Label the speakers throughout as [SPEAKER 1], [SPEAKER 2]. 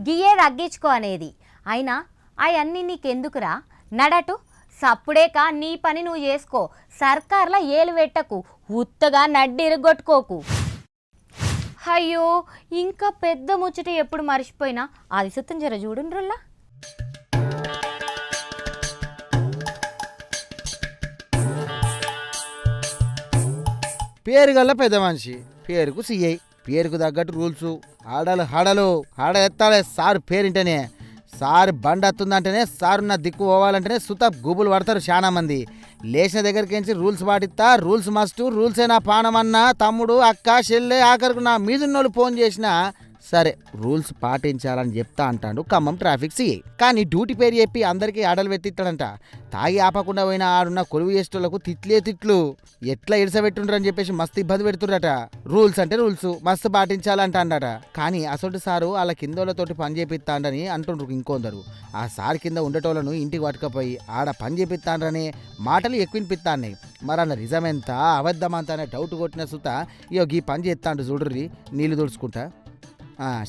[SPEAKER 1] గియే తగ్గించుకో అనేది. అయినా అవన్నీ నీకెందుకురా, నడటు సప్పుడేక నీ పని నువ్వు చేసుకో. సర్కార్లో ఏలు పెట్టకు, ఉత్తగా నడ్డి ఇరగొట్టుకోకు. అయ్యో ఇంకా పెద్ద ముచ్చట ఎప్పుడు మర్చిపోయినా అది సుత్తం జర చూడుండ్రుల్లా.
[SPEAKER 2] పేరు గల్ల పెద్ద మనిషి, పేరుకు సిఐ, పేరుకు తగ్గట్టు రూల్స్. ఆడలు ఆడ ఎత్తాలే సార్ పేరింటనే. సార్ బండి వస్తుందంటేనే సార్ నా దిక్కు పోవాలంటేనే సుత గుబులు పడతారు చాలా మంది. లేచిన దగ్గరికి రూల్స్ పాటిస్తా, రూల్స్ మస్ట్, రూల్సే నా పానమన్నా తమ్ముడు అక్క చెల్లె ఆఖరికి నా మీదున్నోళ్ళు ఫోన్ చేసినా సరే రూల్స్ పాటించాలని చెప్తా అంటాడు ఖమ్మం ట్రాఫిక్ సిఐ. కానీ డ్యూటీ పేరు చెప్పి అందరికీ ఆడలు పెట్టిస్తాడంట. తాగి ఆపకుండా పోయినా ఆడున్న కొలువు చేసేటోళ్లకు తిట్లు ఎట్లా ఇడసబెట్టుండ్రని చెప్పేసి మస్తు ఇబ్బంది పెడుతుండట. రూల్స్ అంటే రూల్స్ మస్తు పాటించాలంటాడట. కానీ అసలు సారు వాళ్ళ కిందోళ్ళతోటి పని చేపిస్తాడని అంటుండ్రు ఇంకొందరు. ఆ సార్ కింద ఉండేటోళ్ళను ఇంటికి పట్టుకపోయి ఆడ పని చేపిస్తాడనే మాటలు ఎక్కువ వినిపిస్తాయి. మరి అన్న నిజమెంత అబద్ధమంత అనే డౌట్ కొట్టిన సుత ఇయో గీ పని చేస్తాడు చూడుర్రి నీళ్లు తుడుచుకుంటా.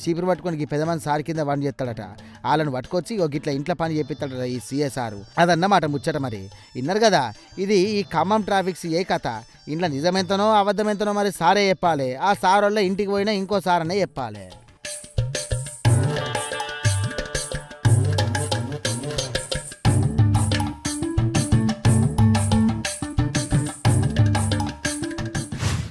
[SPEAKER 2] చీపురు పట్టుకొని ఈ పెద్దమంది సార్ కింద పని చేస్తాడట. వాళ్ళని పట్టుకొచ్చి ఒక ఇట్లా ఇంట్లో పని చేపిస్తాడట ఈ సిఎస్ఆర్. అదన్నమాట ముచ్చట. మరి విన్నారు కదా, ఇది ఈ ఖమ్మం ట్రాఫిక్ సిఐ కథ. ఇంట్లో నిజమెంతనో అబద్ధమెంతనో మరి సారే చెప్పాలి. ఆ సార్ వల్ల ఇంటికి పోయినా ఇంకో సార్ అనే చెప్పాలి.